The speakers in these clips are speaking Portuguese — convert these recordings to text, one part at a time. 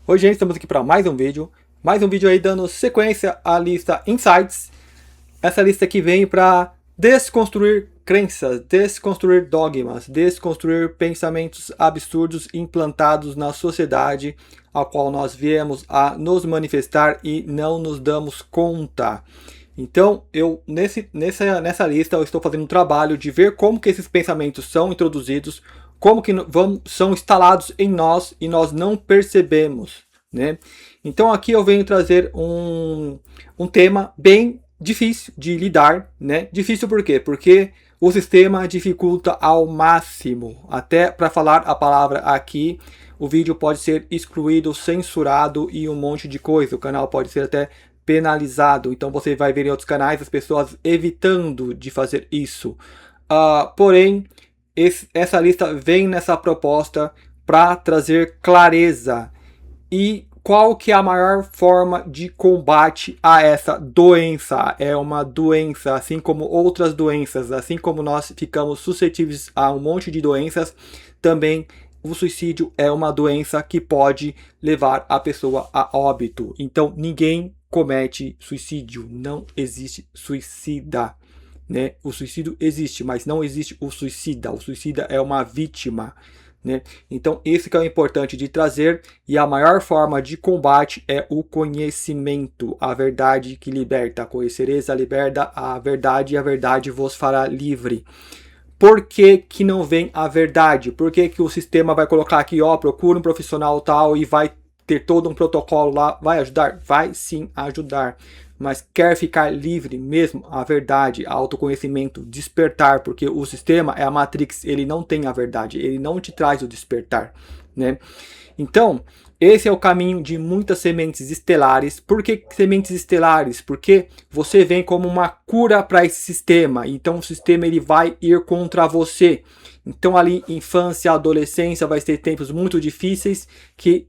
Oi gente, estamos aqui para mais um vídeo. Mais um vídeo aí dando sequência à lista Insights. Essa lista aqui vem para desconstruir crenças, desconstruir dogmas, desconstruir pensamentos absurdos implantados na sociedade, ao qual nós viemos a nos manifestar e não nos damos conta. Então, nessa lista eu estou fazendo um trabalho de ver como que esses pensamentos são introduzidos, como que são instalados em nós e nós não percebemos, né? Então aqui eu venho trazer um tema bem difícil de lidar, né? Difícil por quê? Porque o sistema dificulta ao máximo. Até para falar a palavra aqui, o vídeo pode ser excluído, censurado e um monte de coisa. O canal pode ser até penalizado. Então você vai ver em outros canais as pessoas evitando de fazer isso. Porém, essa lista vem nessa proposta para trazer clareza. E qual que é a maior forma de combate a essa doença? É uma doença, assim como outras doenças, assim como nós ficamos suscetíveis a um monte de doenças, também o suicídio é uma doença que pode levar a pessoa a óbito. Então ninguém comete suicídio, não existe suicida. Né? O suicídio existe, mas não existe o suicida. O suicida é uma vítima. Né? Então esse que é o importante de trazer, e a maior forma de combate é o conhecimento, a verdade que liberta. Conhecereis a verdade, e a verdade vos fará livre. Por que que não vem a verdade? Por que que o sistema vai colocar aqui, ó, procura um profissional tal e vai ter todo um protocolo lá? Vai ajudar? Vai sim ajudar. Mas quer ficar livre mesmo? A verdade, autoconhecimento, despertar, porque o sistema é a Matrix, ele não tem a verdade, ele não te traz o despertar, né? Então, esse é o caminho de muitas sementes estelares. Por que sementes estelares? Porque você vem como uma cura para esse sistema. Então o sistema ele vai ir contra você. Então ali infância, adolescência vai ter tempos muito difíceis que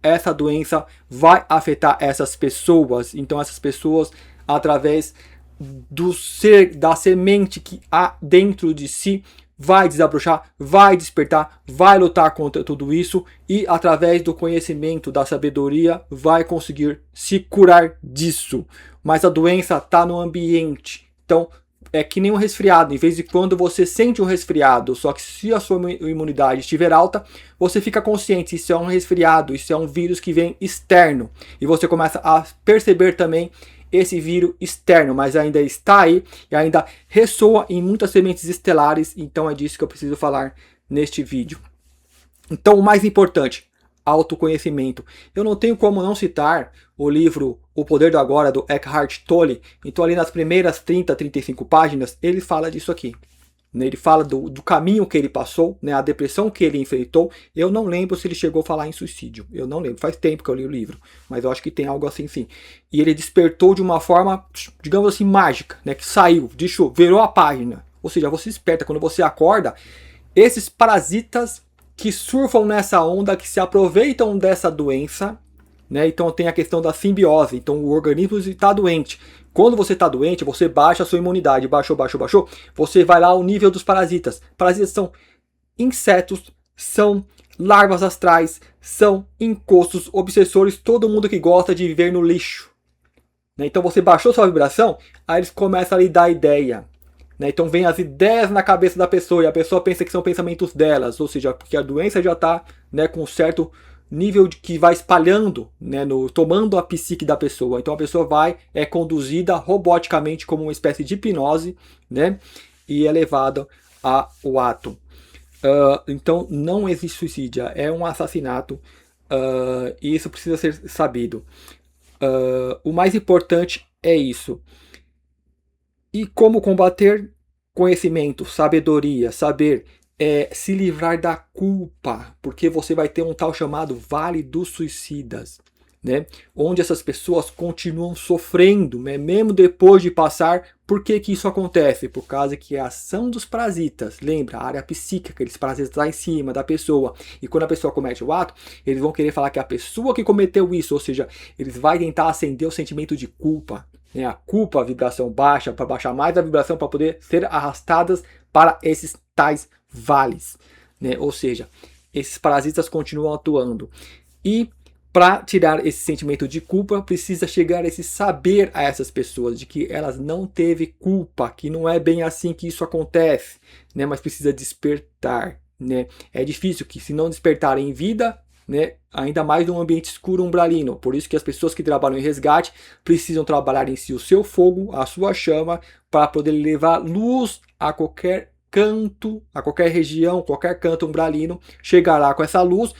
essa doença vai afetar essas pessoas. Então essas pessoas, através do ser, da semente que há dentro de si, vai desabrochar, vai despertar, vai lutar contra tudo isso e através do conhecimento, da sabedoria, vai conseguir se curar disso. Mas a doença está no ambiente. Então é que nem um resfriado. Em vez de quando você sente um resfriado, só que se a sua imunidade estiver alta, você fica consciente, isso é um resfriado, isso é um vírus que vem externo. E você começa a perceber também esse vírus externo, mas ainda está aí e ainda ressoa em muitas sementes estelares. Então é disso que eu preciso falar neste vídeo. Então o mais importante, autoconhecimento. Eu não tenho como não citar o livro O Poder do Agora, do Eckhart Tolle. Então ali nas primeiras 30, 35 páginas, ele fala disso aqui. Ele fala do caminho que ele passou, né, a depressão que ele enfrentou. Eu não lembro se ele chegou a falar em suicídio. Eu não lembro, faz tempo que eu li o livro. Mas eu acho que tem algo assim sim. E ele despertou de uma forma, digamos assim, mágica, né, que saiu, deixou, virou a página. Ou seja, você desperta, quando você acorda, esses parasitas que surfam nessa onda, que se aproveitam dessa doença, né? Então tem a questão da simbiose. Então o organismo está doente. Quando você está doente, você baixa a sua imunidade. Baixou. Você vai lá ao nível dos parasitas. Parasitas são insetos, são larvas astrais, são encostos, obsessores, todo mundo que gosta de viver no lixo. Né? Então você baixou sua vibração, aí eles começam a lhe dar ideia. Né? Então vem as ideias na cabeça da pessoa e a pessoa pensa que são pensamentos delas. Ou seja, porque a doença já está, né, com um certo nível de que vai espalhando, né, tomando a psique da pessoa. Então a pessoa é conduzida roboticamente como uma espécie de hipnose, né, e é levada ao ato. Então não existe suicídio, é um assassinato, e isso precisa ser sabido. O mais importante é isso. E como combater? Conhecimento, sabedoria, saber se livrar da culpa, porque você vai ter um tal chamado Vale dos Suicidas, né? Onde essas pessoas continuam sofrendo, né? Mesmo depois de passar. Por que que isso acontece? Por causa que a ação dos parasitas, lembra, a área psíquica, aqueles parasitas lá em cima da pessoa, e quando a pessoa comete o ato, eles vão querer falar que é a pessoa que cometeu isso, ou seja, eles vão tentar acender o sentimento de culpa, né? A culpa, a vibração baixa, para baixar mais a vibração, para poder ser arrastadas para esses tais vales, né? Ou seja, esses parasitas continuam atuando. E para tirar esse sentimento de culpa, precisa chegar a esse saber a essas pessoas de que elas não teve culpa, que não é bem assim que isso acontece, né? Mas precisa despertar, né? É difícil que se não despertarem em vida, né? Ainda mais num ambiente escuro umbralino. Por isso que as pessoas que trabalham em resgate precisam trabalhar em si o seu fogo, a sua chama, para poder levar luz a qualquer canto, a qualquer região, qualquer canto umbralino, chegar lá com essa luz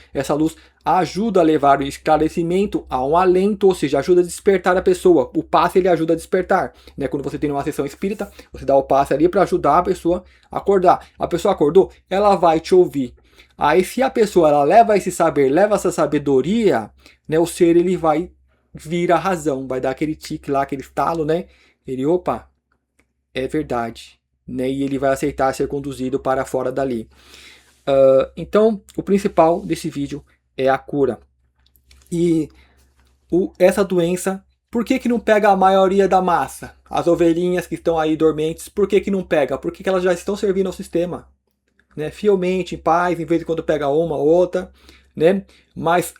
ajuda a levar o esclarecimento a um alento, ou seja, ajuda a despertar a pessoa. O passe ele ajuda a despertar, né? Quando você tem uma sessão espírita, você dá o passe ali para ajudar a pessoa a acordar. A pessoa acordou, ela vai te ouvir. Aí se a pessoa ela leva esse saber, leva essa sabedoria, né? O ser ele vai vir a razão, vai dar aquele tique lá, aquele estalo, né? Ele, opa, é verdade, né? E ele vai aceitar ser conduzido para fora dali. Então, o principal desse vídeo é a cura. E essa doença, por que não pega a maioria da massa? As ovelhinhas que estão aí dormentes, por que não pega? Porque elas já estão servindo ao sistema, né? Fielmente, em paz, em vez de quando pega uma ou outra, né? Mas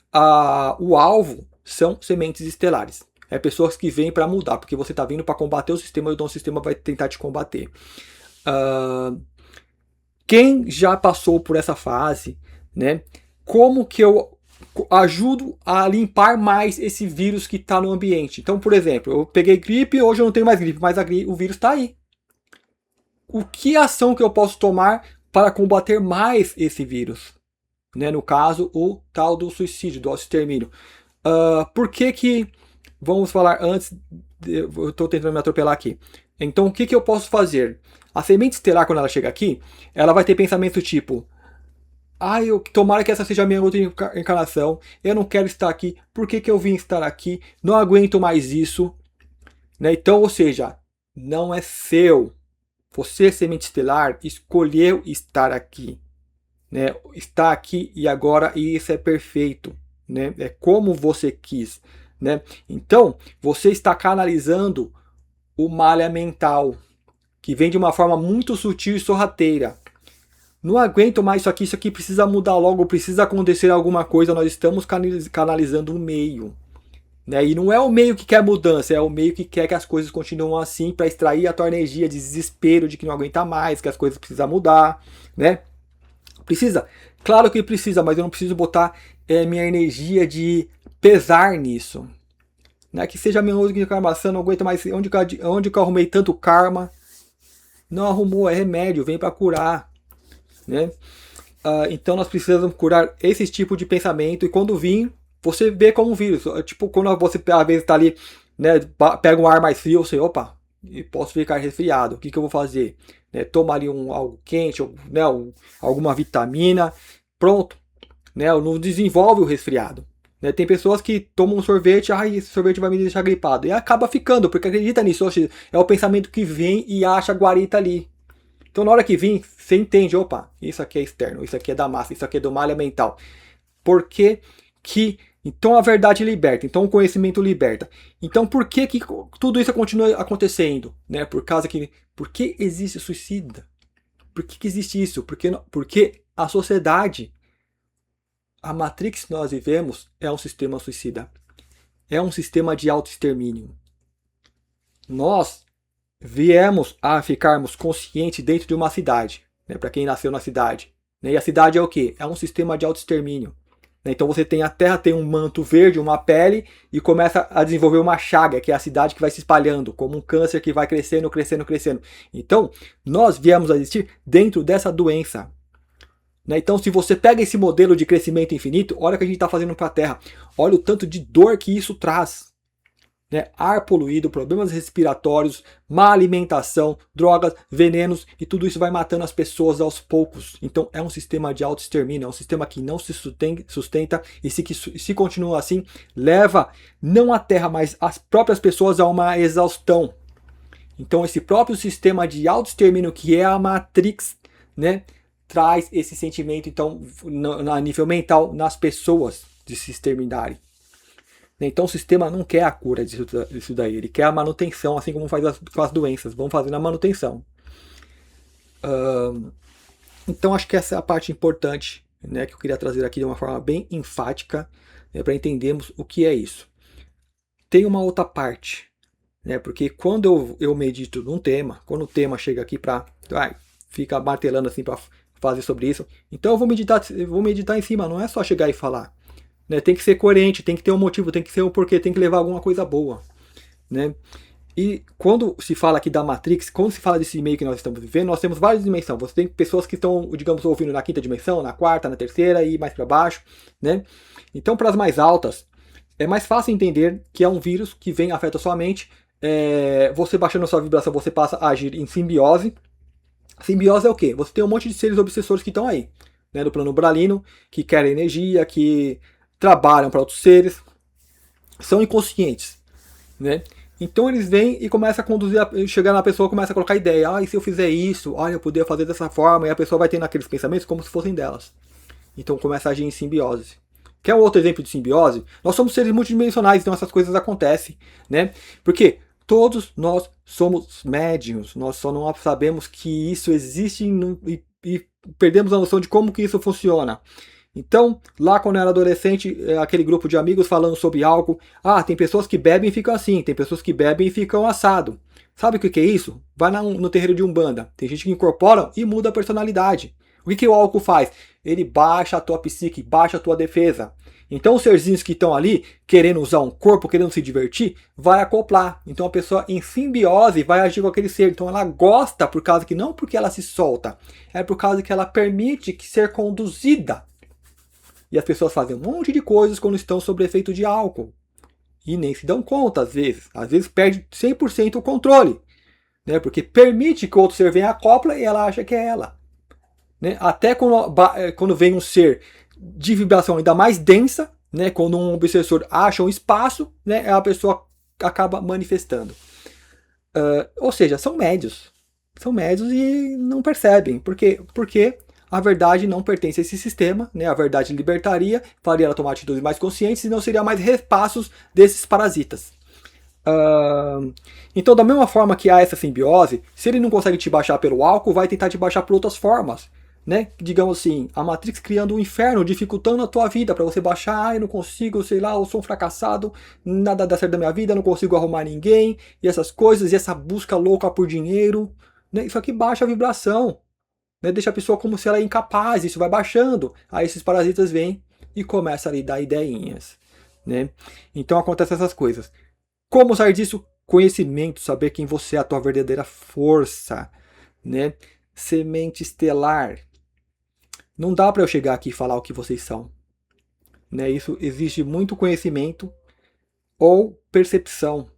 o alvo são sementes estelares. É pessoas que vêm para mudar, porque você está vindo para combater o sistema e o sistema vai tentar te combater. Quem já passou por essa fase, né? Como que eu ajudo a limpar mais esse vírus que está no ambiente? Então, por exemplo, eu peguei gripe, hoje eu não tenho mais gripe, mas o vírus está aí. O que ação que eu posso tomar para combater mais esse vírus? Né? No caso, o tal do suicídio, do extermínio. Por que vamos falar antes, eu estou tentando me atropelar aqui. Então, o que eu posso fazer? A semente estelar, quando ela chega aqui, ela vai ter pensamento tipo: tomara que essa seja a minha outra encarnação, eu não quero estar aqui, por que eu vim estar aqui? Não aguento mais isso. Né? Então, ou seja, não é seu. Você, semente estelar, escolheu estar aqui. Né? Está aqui e agora, e isso é perfeito. Né? É como você quis. Né? Então, você está canalizando o malha mental, que vem de uma forma muito sutil e sorrateira. Não aguento mais isso aqui precisa mudar logo, precisa acontecer alguma coisa, nós estamos canalizando um meio. Né? E não é o meio que quer mudança, é o meio que quer que as coisas continuem assim, para extrair a tua energia de desespero, de que não aguenta mais, que as coisas precisam mudar. Né? Precisa? Claro que precisa, mas eu não preciso botar minha energia de pesar nisso. Né? Que seja minha outra encarnação, não aguento mais, onde que eu arrumei tanto karma? Não arrumou, é remédio, vem para curar. Né? Então nós precisamos curar esse tipo de pensamento, e quando vir, você vê como um vírus. Tipo, quando você às vezes está ali, né, pega um ar mais frio, você, opa, posso ficar resfriado, o que eu vou fazer? Né, toma ali algo quente, né, alguma vitamina, pronto, né, não desenvolve o resfriado. Né, tem pessoas que tomam um sorvete, esse sorvete vai me deixar gripado, e acaba ficando, porque acredita nisso, é o pensamento que vem e acha a guarita ali. Então, na hora que vir, você entende, opa, isso aqui é externo, isso aqui é da massa, isso aqui é do malha mental. Por que então a verdade liberta, então o conhecimento liberta. Então, por que tudo isso continua acontecendo? Né? Por que existe suicida? Por que existe isso? Porque a sociedade, a Matrix que nós vivemos, é um sistema suicida. É um sistema de autoextermínio. Nós viemos a ficarmos conscientes dentro de uma cidade, né, para quem nasceu na cidade. Né, e a cidade é o quê? É um sistema de autoextermínio. Né, então você tem a terra, tem um manto verde, uma pele, e começa a desenvolver uma chaga, que é a cidade que vai se espalhando, como um câncer que vai crescendo, crescendo, crescendo. Então, nós viemos a existir dentro dessa doença. Né, então, se você pega esse modelo de crescimento infinito, olha o que a gente está fazendo para a Terra. Olha o tanto de dor que isso traz. Né? Ar poluído, problemas respiratórios, má alimentação, drogas, venenos, e tudo isso vai matando as pessoas aos poucos. Então é um sistema de autoextermínio, é um sistema que não se sustenta, e se continua assim, leva não a Terra, mas as próprias pessoas a uma exaustão. Então esse próprio sistema de autoextermínio, que é a Matrix, né, traz esse sentimento, então, a nível mental, nas pessoas de se exterminarem. Então o sistema não quer a cura disso daí, ele quer a manutenção, assim como faz com as doenças, vão fazendo a manutenção. Então acho que essa é a parte importante, né, que eu queria trazer aqui de uma forma bem enfática, para entendermos o que é isso. Tem uma outra parte, né? Porque quando eu medito num tema, quando o tema chega aqui para fica martelando assim para fazer sobre isso, então eu vou meditar em cima, não é só chegar e falar, né? Tem que ser coerente, tem que ter um motivo, tem que ser um porquê, tem que levar alguma coisa boa, né? E quando se fala aqui da Matrix, quando se fala desse meio que nós estamos vivendo, nós temos várias dimensões. Você tem pessoas que estão, digamos, ouvindo na quinta dimensão, na quarta, na terceira e mais para baixo, né? Então, para as mais altas, é mais fácil entender que é um vírus que vem, afeta a sua mente. Você baixando a sua vibração, você passa a agir em simbiose. Simbiose é o quê? Você tem um monte de seres obsessores que estão aí, né, no plano bralino, que querem energia, que trabalham para outros seres, são inconscientes, né? Então eles vêm e começam a conduzir, chegar na pessoa, começa a colocar ideia, e se eu fizer isso, olha, eu poderia fazer dessa forma, e a pessoa vai tendo aqueles pensamentos como se fossem delas. Então começa a agir em simbiose. Quer um outro exemplo de simbiose? Nós somos seres multidimensionais, então essas coisas acontecem, né? Porque todos nós somos médiuns, nós só não sabemos que isso existe e perdemos a noção de como que isso funciona. Então, lá quando eu era adolescente, aquele grupo de amigos falando sobre álcool, tem pessoas que bebem e ficam assim, tem pessoas que bebem e ficam assado. Sabe o que é isso? Vai no terreiro de Umbanda, tem gente que incorpora e muda a personalidade. O que o álcool faz? Ele baixa a tua psique, baixa a tua defesa. Então os serzinhos que estão ali, querendo usar um corpo, querendo se divertir, vai acoplar. Então a pessoa em simbiose vai agir com aquele ser. Então ela gosta por causa que, não porque ela se solta, é por causa que ela permite que ser conduzida. E as pessoas fazem um monte de coisas quando estão sob efeito de álcool. E nem se dão conta, às vezes. Às vezes perde 100% o controle. Né? Porque permite que o outro ser venha a copla e ela acha que é ela. Né? Até quando vem um ser de vibração ainda mais densa, né? Quando um obsessor acha um espaço, né? A pessoa acaba manifestando. Ou seja, são médios. São médios e não percebem. Por quê? Porque a verdade não pertence a esse sistema, né? A verdade libertaria, faria ela tomar atitudes mais conscientes e não seria mais repassos desses parasitas. Então, da mesma forma que há essa simbiose, se ele não consegue te baixar pelo álcool, vai tentar te baixar por outras formas. Né? Digamos assim, a Matrix criando um inferno, dificultando a tua vida para você baixar, eu não consigo, sei lá, eu sou um fracassado, nada dá certo da minha vida, não consigo arrumar ninguém, e essas coisas, e essa busca louca por dinheiro, né? Isso aqui baixa a vibração, né? Deixa a pessoa como se ela é incapaz, isso vai baixando, aí esses parasitas vêm e começam a lhe dar ideinhas, né? Então acontecem essas coisas. Como sair disso? Conhecimento, saber quem você é, a tua verdadeira força, né? Semente estelar. Não dá para eu chegar aqui e falar o que vocês são. Né? Isso exige muito conhecimento ou percepção.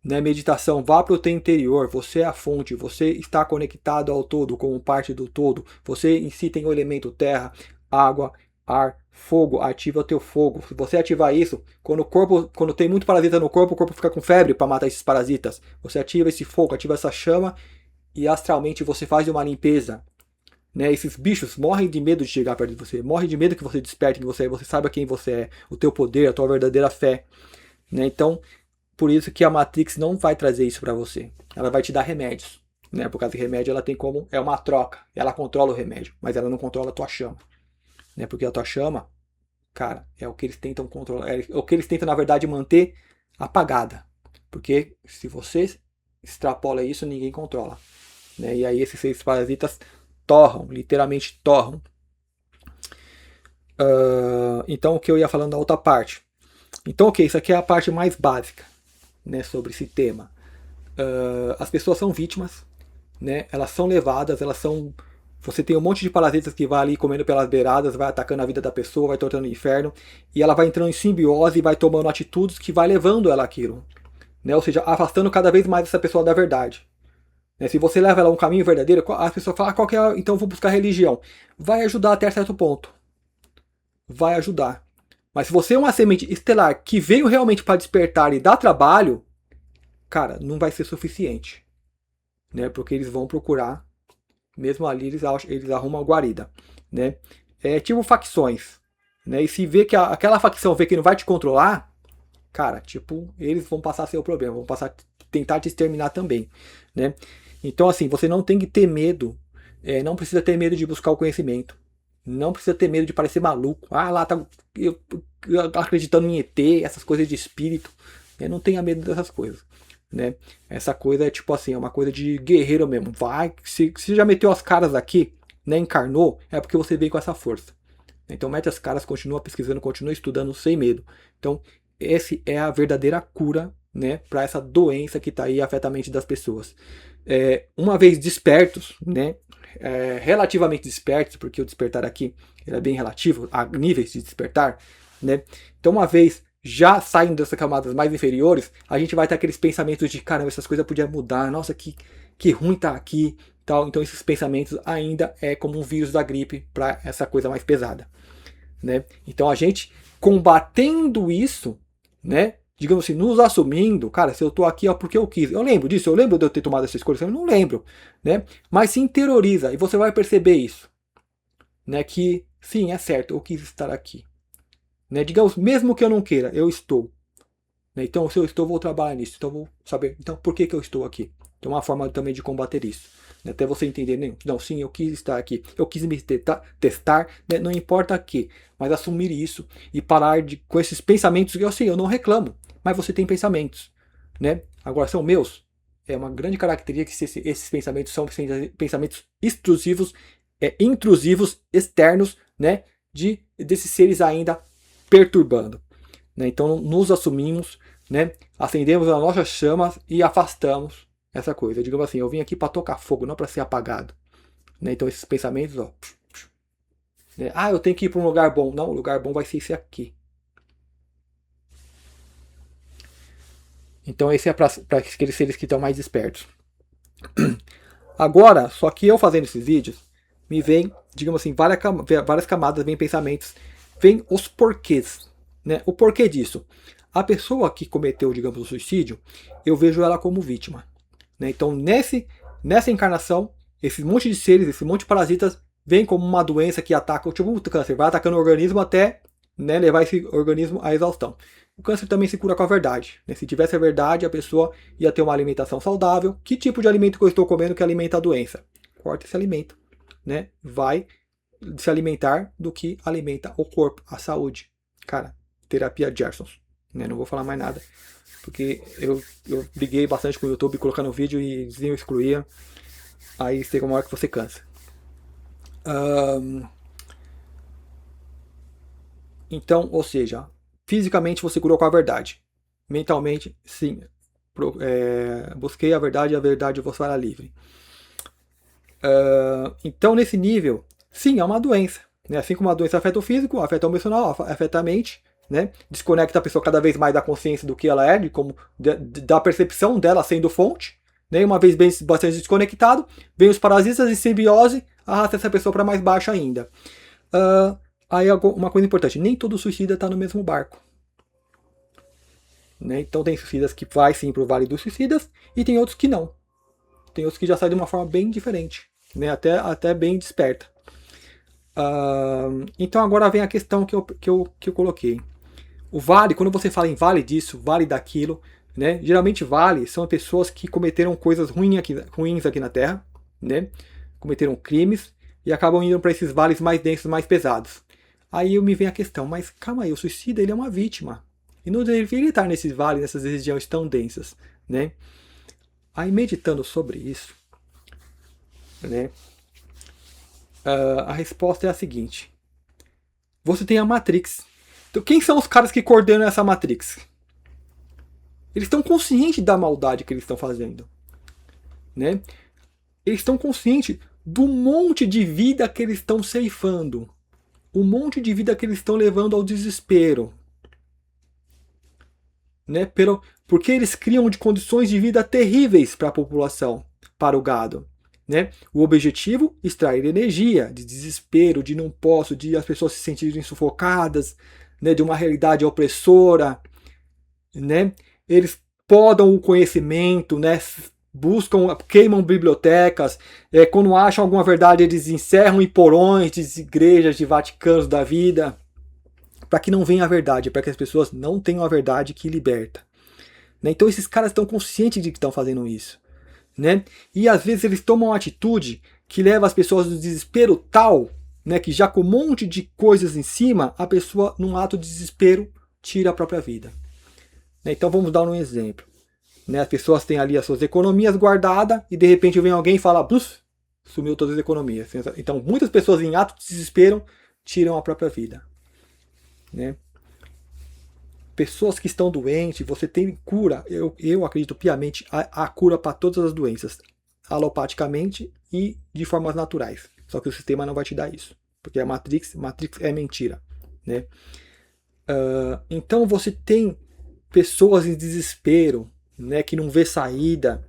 Né? Meditação, vá para o teu interior, você é a fonte, você está conectado ao todo, como parte do todo. Você em si tem o elemento terra, água, ar, fogo, ativa o teu fogo. Se você ativar isso, quando tem muito parasita no corpo, o corpo fica com febre para matar esses parasitas. Você ativa esse fogo, ativa essa chama e astralmente você faz uma limpeza. Né, esses bichos morrem de medo de chegar perto de você, morrem de medo que você desperte, que você saiba quem você é, o teu poder, a tua verdadeira fé. Né? Então, por isso que a Matrix não vai trazer isso para você. Ela vai te dar remédios. Né? Por causa de remédio, ela tem como. É uma troca. Ela controla o remédio, mas ela não controla a tua chama. Né? Porque a tua chama, cara, é o que eles tentam controlar. É o que eles tentam, na verdade, manter apagada. Porque se você extrapola isso, ninguém controla. Né? E aí esses seis parasitas torram, literalmente torram. Então o que eu ia falando da outra parte. Então, ok, isso aqui é a parte mais básica, né, sobre esse tema. As pessoas são vítimas, né, elas são levadas, elas são... Você tem um monte de parasitas que vai ali comendo pelas beiradas, vai atacando a vida da pessoa, vai tornando o inferno, e ela vai entrando em simbiose e vai tomando atitudes que vai levando ela àquilo. Né, ou seja, afastando cada vez mais essa pessoa da verdade. Se você leva ela a um caminho verdadeiro, a pessoa fala, qual que é? Então eu vou buscar religião. Vai ajudar até certo ponto. Vai ajudar. Mas se você é uma semente estelar que veio realmente para despertar e dar trabalho, cara, não vai ser suficiente. Né? Porque eles vão procurar, mesmo ali eles arrumam a guarida. Né? É tipo facções. Né? E se vê que aquela facção vê que não vai te controlar, cara, tipo, eles vão passar a ser o problema, vão passar a tentar te exterminar também. Né? Então, assim, você não tem que ter medo, não precisa ter medo de buscar o conhecimento. Não precisa ter medo de parecer maluco. Ah, lá tá eu acreditando em ET, essas coisas de espírito. Não tenha medo dessas coisas. Né? Essa coisa é tipo assim, é uma coisa de guerreiro mesmo. Vai, se já meteu as caras aqui, né, encarnou, é porque você veio com essa força. Então mete as caras, continua pesquisando, continua estudando sem medo. Então, essa é a verdadeira cura, né, para essa doença que está aí afeta a mente das pessoas. Uma vez despertos, né, relativamente despertos, porque o despertar aqui ele é bem relativo a níveis de despertar, né? Então, uma vez já saindo dessas camadas mais inferiores, a gente vai ter aqueles pensamentos de caramba, essas coisas podiam mudar, nossa, que ruim tá aqui, tal. Então, esses pensamentos ainda é como um vírus da gripe para essa coisa mais pesada. Né? Então a gente combatendo isso, né? Digamos assim, nos assumindo, cara, se eu tô aqui é porque eu quis. Eu lembro disso, eu lembro de eu ter tomado essa escolha, eu não lembro, né? Mas se interioriza e você vai perceber isso, né? Que sim, é certo, eu quis estar aqui, né? Digamos, mesmo que eu não queira, eu estou. Né? Então, se eu estou, vou trabalhar nisso. Então, vou saber, então, por que eu estou aqui? Então, uma forma também de combater isso. Né? Até você entender, não, sim, eu quis estar aqui, eu quis me testar, né? Não importa que, mas assumir isso e parar com esses pensamentos que eu sei, eu não reclamo, mas você tem pensamentos, né? Agora, são meus. É uma grande característica que esses pensamentos são pensamentos intrusivos, externos, né? Desses seres ainda perturbando. Né? Então nos assumimos, né? Acendemos as nossas chamas e afastamos essa coisa. Digamos assim, eu vim aqui para tocar fogo, não para ser apagado. Né? Então esses pensamentos, ó, né? Ah, eu tenho que ir para um lugar bom. Não, o lugar bom vai ser esse aqui. Então esse é para aqueles seres que estão mais espertos. Agora, só que eu fazendo esses vídeos, me vem, digamos assim, várias camadas, vem pensamentos, vem os porquês. Né? O porquê disso? A pessoa que cometeu, digamos, o suicídio, eu vejo ela como vítima. Né? Então, nessa encarnação, esse monte de seres, esse monte de parasitas, vem como uma doença que ataca, tipo o câncer, vai atacando o organismo até, né, levar esse organismo à exaustão. O câncer também se cura com a verdade. Né? Se tivesse a verdade, a pessoa ia ter uma alimentação saudável. Que tipo de alimento que eu estou comendo que alimenta a doença? Corta esse alimento. Né? Vai se alimentar do que alimenta o corpo, a saúde. Cara, terapia Gerson. Né? Não vou falar mais nada. Porque eu briguei bastante com o YouTube colocando vídeo e diziam excluía. Aí chega uma hora que você cansa. Então, ou seja, fisicamente você curou com a verdade. Mentalmente, sim. Busquei a verdade e a verdade vos fará livre. Então, nesse nível, sim, é uma doença. Né? Assim como a doença afeta o físico, afeta o emocional, afeta a mente. Né? Desconecta a pessoa cada vez mais da consciência do que ela é, da percepção dela sendo fonte. Né? Uma vez bastante desconectado, vem os parasitas em simbiose, arrasta essa pessoa para mais baixo ainda. Aí uma coisa importante, nem todo suicida está no mesmo barco. Né? Então tem suicidas que vai sim para o Vale dos Suicidas e tem outros que não. Tem outros que já saem de uma forma bem diferente, né? até bem desperta. Então agora vem a questão que eu coloquei. O vale, quando você fala em vale disso, vale daquilo, né? Geralmente vale são pessoas que cometeram coisas ruins aqui na Terra, né? Cometeram crimes e acabam indo para esses vales mais densos, mais pesados. Aí me vem a questão, mas calma aí, o suicida ele é uma vítima. E não deveria estar nesses vales, nessas regiões tão densas, né? Aí meditando sobre isso, né? A resposta é a seguinte. Você tem a Matrix. Então quem são os caras que coordenam essa Matrix? Eles estão conscientes da maldade que eles estão fazendo. Né? Eles estão conscientes do monte de vida que eles estão ceifando. O monte de vida que eles estão levando ao desespero. Né? Porque eles criam de condições de vida terríveis para a população, para o gado. Né? O objetivo, extrair energia, de desespero, de não posso, de as pessoas se sentirem sufocadas, né? De uma realidade opressora. Né? Eles podam o conhecimento, né? Queimam bibliotecas, quando acham alguma verdade eles encerram em porões de igrejas, de vaticanos da vida, para que não venha a verdade, para que as pessoas não tenham a verdade que liberta. Né? Então esses caras estão conscientes de que estão fazendo isso. Né? E às vezes eles tomam uma atitude que leva as pessoas do desespero tal, né, que já com um monte de coisas em cima, a pessoa, num ato de desespero, tira a própria vida. Né? Então vamos dar um exemplo. Né? As pessoas têm ali as suas economias guardadas e de repente vem alguém e fala, sumiu todas as economias. Então muitas pessoas em ato de desespero tiram a própria vida. Né? Pessoas que estão doentes, você tem cura, eu acredito piamente, a cura para todas as doenças, alopaticamente e de formas naturais. Só que o sistema não vai te dar isso, porque a Matrix é mentira. Né? Então você tem pessoas em desespero, né, que não vê saída,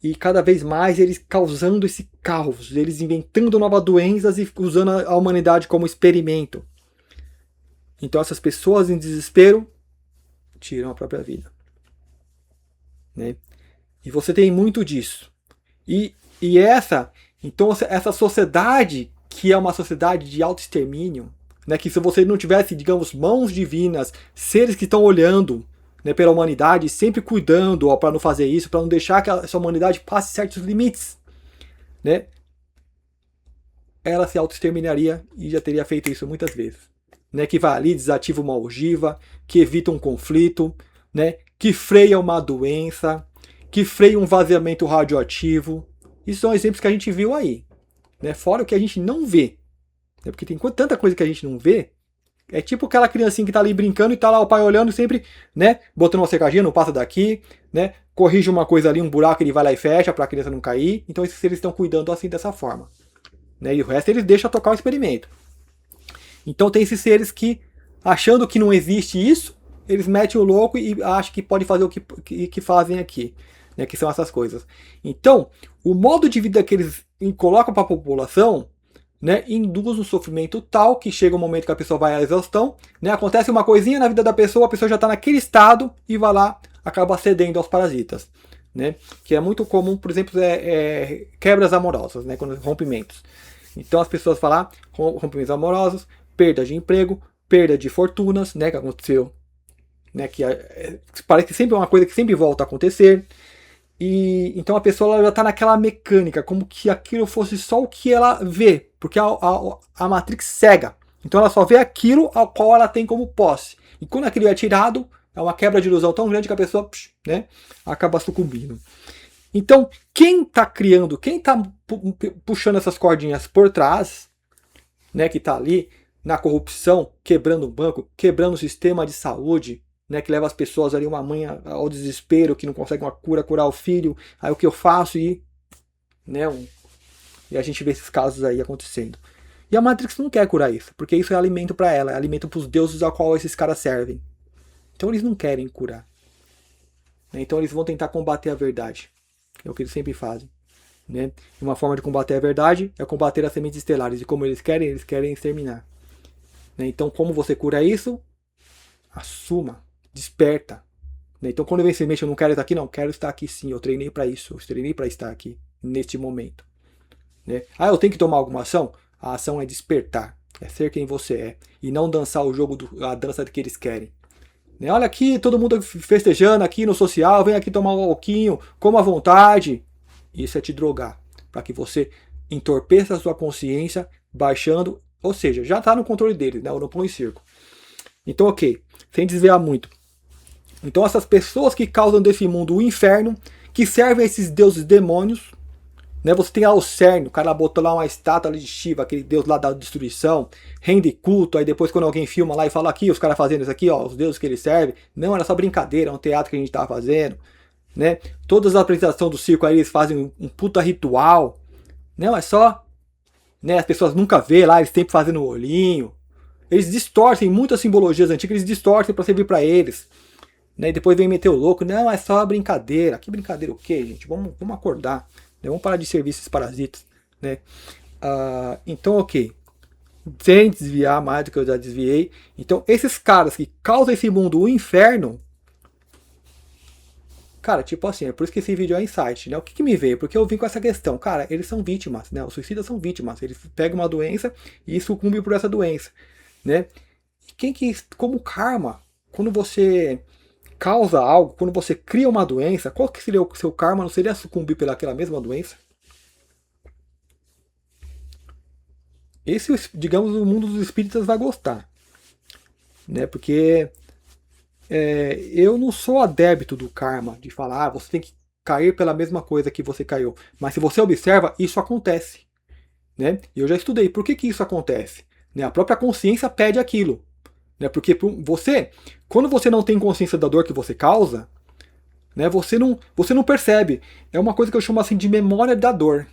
e cada vez mais eles causando esse caos, eles inventando novas doenças e usando a humanidade como experimento. Então essas pessoas em desespero tiram a própria vida. Né? E você tem muito disso. Então essa sociedade, que é uma sociedade de autoextermínio, né, que se você não tivesse, digamos, mãos divinas, seres que estão olhando, né, pela humanidade, sempre cuidando para não fazer isso, para não deixar que essa humanidade passe certos limites, né, ela se autoexterminaria e já teria feito isso muitas vezes. Né, que vai ali, desativa uma ogiva, que evita um conflito, né, que freia uma doença, que freia um vazamento radioativo. Isso são exemplos que a gente viu aí. Né, fora o que a gente não vê. Né, porque tem tanta coisa que a gente não vê. É tipo aquela criancinha que tá ali brincando e tá lá o pai olhando sempre, né, botando uma secadinha, não passa daqui, né, corrige uma coisa ali, um buraco, ele vai lá e fecha para a criança não cair. Então esses seres estão cuidando assim dessa forma. Né, e o resto eles deixam tocar o experimento. Então tem esses seres que, achando que não existe isso, eles metem o louco e acham que pode fazer o que fazem aqui, né, que são essas coisas. Então, o modo de vida que eles colocam para a população, né, induz um sofrimento tal que chega um momento que a pessoa vai à exaustão, né, acontece uma coisinha na vida da pessoa, a pessoa já está naquele estado e vai lá, acaba cedendo aos parasitas. Né, que é muito comum, por exemplo, quebras amorosas, né, rompimentos. Então as pessoas falam rompimentos amorosos, perda de emprego, perda de fortunas, né, que aconteceu, né, que parece que sempre é uma coisa que sempre volta a acontecer. E então a pessoa ela já está naquela mecânica, como que aquilo fosse só o que ela vê, porque a Matrix cega. Então ela só vê aquilo ao qual ela tem como posse. E quando aquilo é tirado, é uma quebra de ilusão tão grande que a pessoa, né, acaba sucumbindo. Então, quem está criando, quem está puxando essas cordinhas por trás, né, que está ali na corrupção, quebrando o banco, quebrando o sistema de saúde, né, que leva as pessoas ali, uma mãe ao desespero, que não consegue uma cura, curar o filho, aí o que eu faço né, e a gente vê esses casos aí acontecendo. E a Matrix não quer curar isso, porque isso é alimento para ela, é alimento para os deuses ao qual esses caras servem. Então eles não querem curar. Então eles vão tentar combater a verdade. É o que eles sempre fazem. Né? Uma forma de combater a verdade é combater as sementes estelares. E como eles querem exterminar. Né? Então como você cura isso? Assuma. Desperta. Né? Então quando vem semente, eu não quero estar aqui, não. Quero estar aqui sim. Eu treinei para isso. Eu treinei para estar aqui. Neste momento. Né? Eu tenho que tomar alguma ação? A ação é despertar. É ser quem você é. E não dançar o jogo, a dança que eles querem. Né? Olha aqui, todo mundo festejando aqui no social. Vem aqui tomar um pouquinho. Coma à vontade. Isso é te drogar. Para que você entorpeça a sua consciência, baixando. Ou seja, já está no controle deles. Né? Eu não põe em circo. Então, ok. Sem desviar muito. Então, essas pessoas que causam desse mundo o inferno, que servem a esses deuses demônios, né? Você tem lá o Cern, o cara botou lá uma estátua de Shiva, aquele deus lá da destruição, rende culto, aí depois quando alguém filma lá e fala aqui, os caras fazendo isso aqui, ó, os deuses que eles servem, não, era só brincadeira, é um teatro que a gente tava fazendo, né? Todas as apresentações do circo aí, eles fazem um puta ritual, não, é só, né, as pessoas nunca vê lá, eles sempre fazendo o olhinho, eles distorcem muitas simbologias antigas, eles distorcem para servir para eles, né? E depois vem meter o louco, não, é só brincadeira, que brincadeira o quê, gente? Vamos acordar. Vamos parar de servir esses parasitas. Né? Então, ok. Sem desviar mais do que eu já desviei. Então, esses caras que causam esse mundo o inferno. Cara, tipo assim, é por isso que esse vídeo é insight. Né? O que me veio? Porque eu vim com essa questão. Cara, eles são vítimas. Né? Os suicidas são vítimas. Eles pegam uma doença e sucumbem por essa doença. Né? Como karma, quando você causa algo, quando você cria uma doença, qual que seria o seu karma? Não seria sucumbir pelaquela mesma doença? esse, digamos, o mundo dos espíritas vai gostar, né? Porque eu não sou adepto do karma, de falar, você tem que cair pela mesma coisa que você caiu. Mas se você observa, isso acontece, né? E eu já estudei, por que que isso acontece? Né? A própria consciência pede aquilo, né? Porque você, quando você não tem consciência da dor que você causa, né? Você não percebe. É uma coisa que eu chamo assim de memória da dor.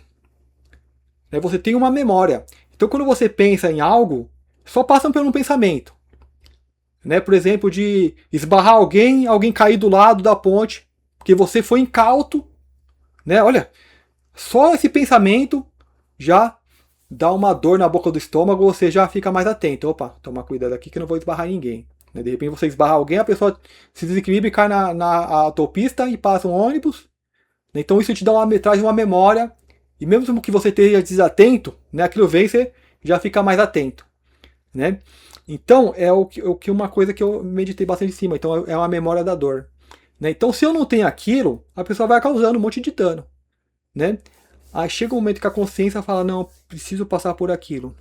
Né? Você tem uma memória. Então quando você pensa em algo, só passa por um pensamento. Né? Por exemplo, de esbarrar alguém, alguém cair do lado da ponte, porque você foi incauto. Né? Olha, só esse pensamento já dá uma dor na boca do estômago, você já fica mais atento. Opa, toma cuidado aqui que eu não vou esbarrar ninguém. Né? De repente você esbarra alguém, a pessoa se desequilibra e cai na autopista e passa um ônibus. Então isso te dá traz uma memória, e mesmo que você esteja desatento, né, aquilo vem, você já fica mais atento. Né? Então é o que uma coisa que eu meditei bastante em cima. Então é uma memória da dor. Né? Então se eu não tenho aquilo, a pessoa vai causando um monte de dano. Né? Aí chega um momento que a consciência fala, não, preciso passar por aquilo.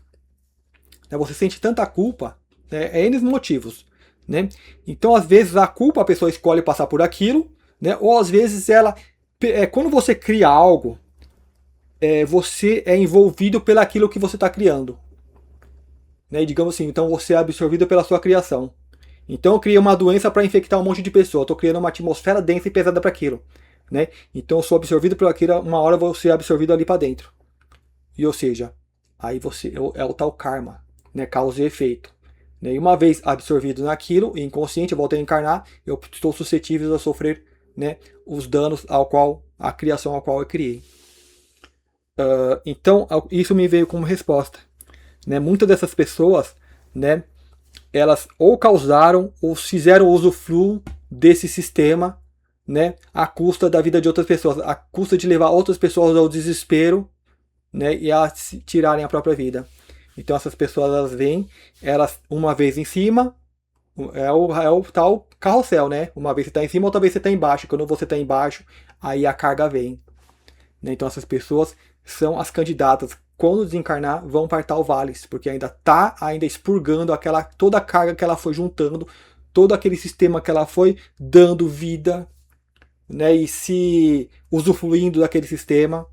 Né? Você sente tanta culpa, né? É N motivos. Né? Então às vezes a culpa a pessoa escolhe passar por aquilo, né? Ou às vezes ela... quando você cria algo, você é envolvido pelaquilo que você está criando. Né? E digamos assim, então você é absorvido pela sua criação. Então eu criei uma doença para infectar um monte de pessoas. Estou criando uma atmosfera densa e pesada para aquilo. Né? Então eu sou absorvido por aquilo, uma hora eu vou ser absorvido ali para dentro. E ou seja, aí você é o tal karma, né? Causa e efeito. Né? E uma vez absorvido naquilo, inconsciente, eu voltei a encarnar, eu estou suscetível a sofrer, né, os danos ao qual a criação ao qual eu criei. Então isso me veio como resposta. Né? Muitas dessas pessoas, né, elas ou causaram ou fizeram usufruo desse sistema, né, à custa da vida de outras pessoas, à custa de levar outras pessoas ao desespero, né, e a tirarem a própria vida. Então essas pessoas elas vêm, elas uma vez em cima, é o tal carrossel, né? Uma vez você está em cima, outra vez você está embaixo. Quando você está embaixo, aí a carga vem. Né? Então essas pessoas são as candidatas. Quando desencarnar, vão para tal vales, porque ainda está expurgando toda a carga que ela foi juntando, todo aquele sistema que ela foi dando vida, né? E se usufruindo daquele sistema.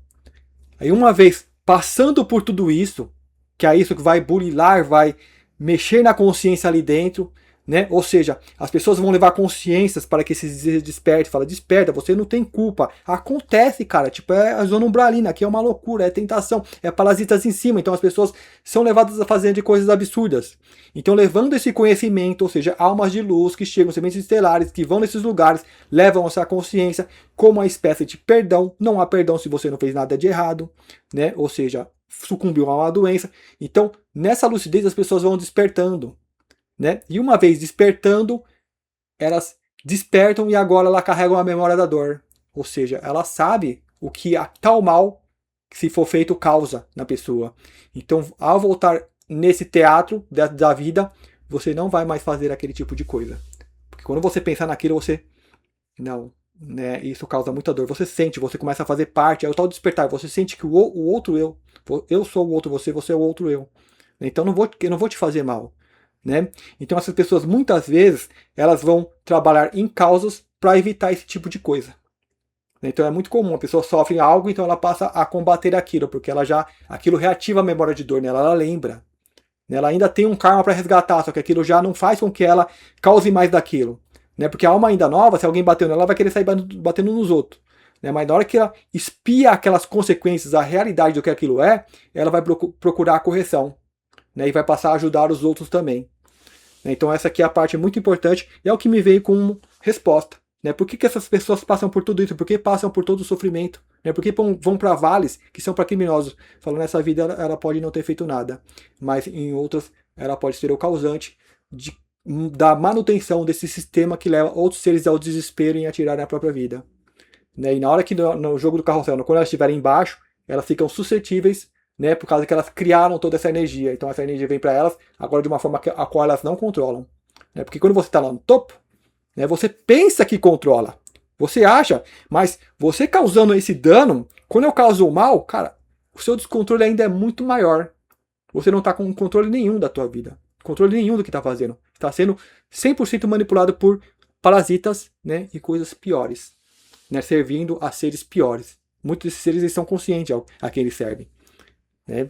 Aí uma vez passando por tudo isso, que é isso que vai burilar, vai mexer na consciência ali dentro, né? Ou seja, as pessoas vão levar consciências para que se desperte. Fala, desperta, você não tem culpa. Acontece, cara. Tipo, é a zona umbralina, aqui é uma loucura, é tentação, é parasitas em cima. Então as pessoas são levadas a fazer de coisas absurdas. Então, levando esse conhecimento, ou seja, almas de luz que chegam, sementes estelares, que vão nesses lugares, levam essa consciência como uma espécie de perdão. Não há perdão se você não fez nada de errado, né? Ou seja, sucumbiu a uma doença. Então, nessa lucidez, as pessoas vão despertando. Né? E uma vez despertando, elas despertam e agora ela carrega uma memória da dor. Ou seja, ela sabe o que tal mal, se for feito, causa na pessoa. Então, ao voltar nesse teatro da vida, você não vai mais fazer aquele tipo de coisa. Porque quando você pensar naquilo, você... Não, né? Isso causa muita dor. Você sente, você começa a fazer parte, é o tal despertar. Você sente que o outro eu sou o outro você é o outro eu. Então eu não vou te fazer mal. Né? Então essas pessoas muitas vezes elas vão trabalhar em causas para evitar esse tipo de coisa. Então é muito comum, a pessoa sofre algo, então ela passa a combater aquilo, porque aquilo reativa a memória de dor nela, ela lembra. Ela ainda tem um karma para resgatar, só que aquilo já não faz com que ela cause mais daquilo. Né? Porque a alma ainda nova, se alguém bateu nela, ela vai querer sair batendo nos outros. Né? Mas na hora que ela espia aquelas consequências, a realidade do que aquilo ela vai procurar a correção. Né? E vai passar a ajudar os outros também. Então essa aqui é a parte muito importante e é o que me veio como resposta. Né? Por que essas pessoas passam por tudo isso? Por que passam por todo o sofrimento? Né? Por que vão para vales que são para criminosos? Falando nessa vida ela pode não ter feito nada, mas em outras ela pode ser o causante da manutenção desse sistema que leva outros seres ao desespero e a tirarem a própria vida. Né? E na hora que no jogo do carrossel, quando elas estiverem embaixo, elas ficam suscetíveis, né, por causa que elas criaram toda essa energia. Então essa energia vem para elas agora de uma forma a qual elas não controlam. Né? Porque quando você está lá no topo, né, você pensa que controla. Você acha, mas você causando esse dano, quando eu causo o mal, cara, o seu descontrole ainda é muito maior. você não está com controle nenhum da tua vida, controle nenhum do que está fazendo. Está sendo 100% manipulado por parasitas, né, e coisas piores, né, servindo a seres piores. Muitos desses seres eles são conscientes a quem eles servem, né?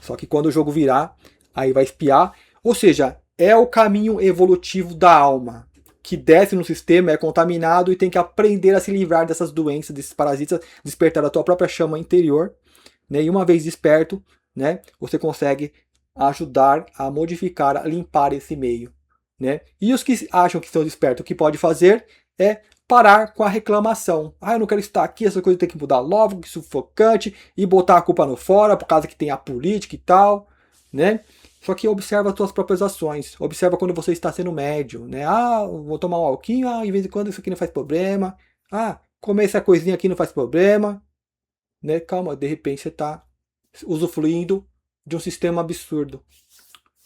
Só que quando o jogo virar, aí vai espiar. Ou seja, é o caminho evolutivo da alma, que desce no sistema, é contaminado e tem que aprender a se livrar dessas doenças, desses parasitas, despertar a tua própria chama interior, né? E uma vez desperto, né, você consegue ajudar a modificar, a limpar esse meio, né? E os que acham que estão despertos, o que pode fazer é parar com a reclamação. Ah, eu não quero estar aqui, essa coisa tem que mudar logo, que sufocante, e botar a culpa no fora, por causa que tem a política e tal, né? Só que observa as tuas próprias ações. Observa quando você está sendo médio, né? Ah, vou tomar um alquinho, ah, de vez em quando isso aqui não faz problema. Ah, comer essa coisinha aqui não faz problema, né? Calma, de repente você está usufruindo de um sistema absurdo.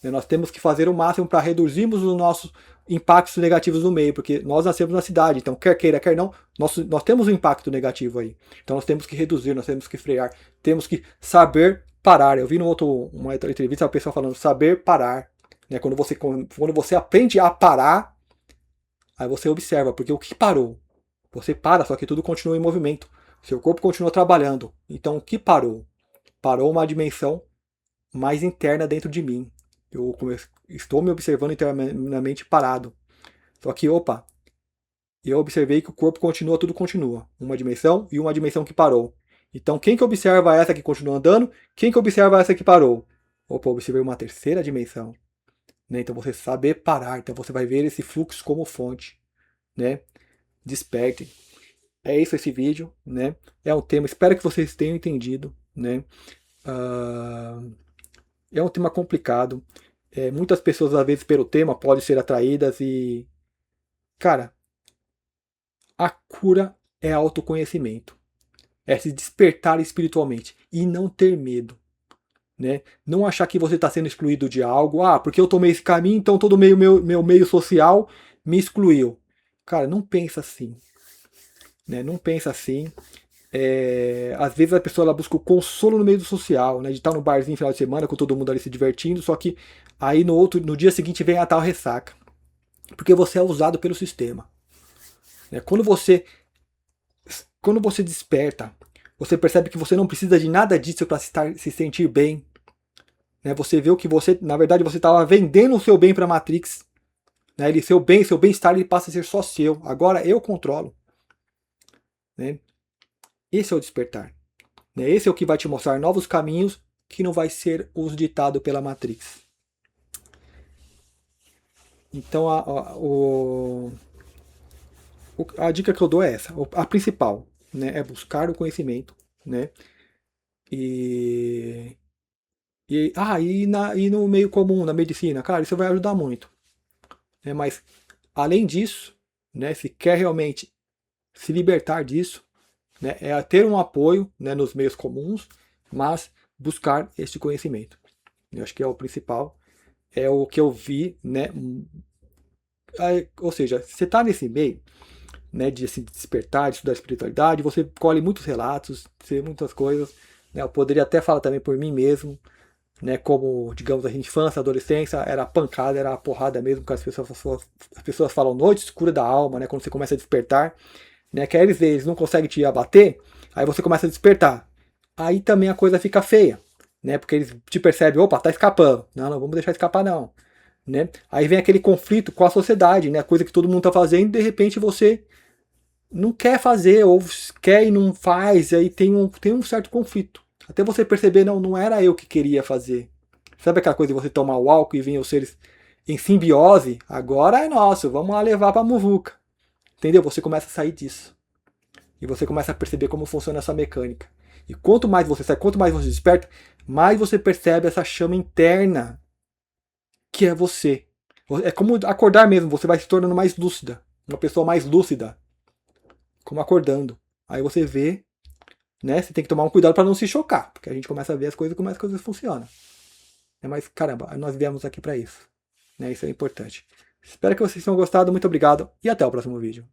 Nós temos que fazer o máximo para reduzirmos os nossos impactos negativos no meio, porque nós nascemos na cidade, então quer queira, quer não, nós temos um impacto negativo aí. Então nós temos que reduzir, nós temos que frear, temos que saber parar. Eu vi uma outra entrevista a pessoa falando saber parar. Né? Quando você aprende a parar, aí você observa, porque o que parou? Você para, só que tudo continua em movimento. Seu corpo continua trabalhando. Então o que parou? Parou uma dimensão mais interna dentro de mim. Eu estou me observando internamente parado. Só que, opa, eu observei que o corpo continua, tudo continua. Uma dimensão e uma dimensão que parou. Então, quem que observa essa que continua andando? Quem que observa essa que parou? Opa, eu observei uma terceira dimensão. Né? Então, você saber parar. Então, você vai ver esse fluxo como fonte. Né? Despertem. É isso esse vídeo. Né? É um tema, espero que vocês tenham entendido. Né? É um tema complicado. Muitas pessoas, às vezes, pelo tema, podem ser atraídas e... Cara, a cura é autoconhecimento. É se despertar espiritualmente e não ter medo. Né? Não achar que você está sendo excluído de algo. Ah, porque eu tomei esse caminho, então todo meu meio social me excluiu. Cara, não pensa assim. Né? Não pensa assim. Às vezes a pessoa ela busca o consolo no meio do social, né? De estar no barzinho no final de semana com todo mundo ali se divertindo, só que aí no dia seguinte vem a tal ressaca. Porque você é usado pelo sistema. Né? Quando você desperta, você percebe que você não precisa de nada disso para se sentir bem. Né? Você vê o que você, na verdade, você estava vendendo o seu bem para a Matrix. Né? Seu bem-estar, ele passa a ser só seu. Agora eu controlo. Né? Esse é o despertar. Né? Esse é o que vai te mostrar novos caminhos que não vai ser os ditados pela Matrix. Então a dica que eu dou é essa. A principal, né, é buscar o conhecimento. Né? E no meio comum, na medicina, cara, isso vai ajudar muito. Né? Mas, além disso, né, se quer realmente se libertar disso, né, é ter um apoio, né, nos meios comuns, mas buscar este conhecimento. Eu acho que é o principal, é o que eu vi, né, ou seja, você está nesse meio, né, de se despertar, de estudar espiritualidade, você colhe muitos relatos, muitas coisas, né, eu poderia até falar também por mim mesmo, né, como, digamos, a infância, a adolescência, era a pancada, era a porrada mesmo, que as pessoas falam noite escura da alma, né, quando você começa a despertar, né, que eles não conseguem te abater, aí você começa a despertar. Aí também a coisa fica feia, né, porque eles te percebem, opa, tá escapando, não vamos deixar escapar não. Né? Aí vem aquele conflito com a sociedade, né, coisa que todo mundo tá fazendo, e de repente você não quer fazer, ou quer e não faz, e aí tem um certo conflito. Até você perceber, não era eu que queria fazer. Sabe aquela coisa de você tomar o álcool e vir os seres em simbiose? Agora é nosso, vamos lá levar pra muvuca. Entendeu? Você começa a sair disso. E você começa a perceber como funciona essa mecânica. E quanto mais você sai, quanto mais você desperta, mais você percebe essa chama interna que é você. É como acordar mesmo, você vai se tornando mais lúcida. Uma pessoa mais lúcida. Como acordando. Aí você vê, né? Você tem que tomar um cuidado para não se chocar, porque a gente começa a ver as coisas como as coisas funcionam. Mas caramba, nós viemos aqui para isso. Né? Isso é importante. Espero que vocês tenham gostado, muito obrigado e até o próximo vídeo.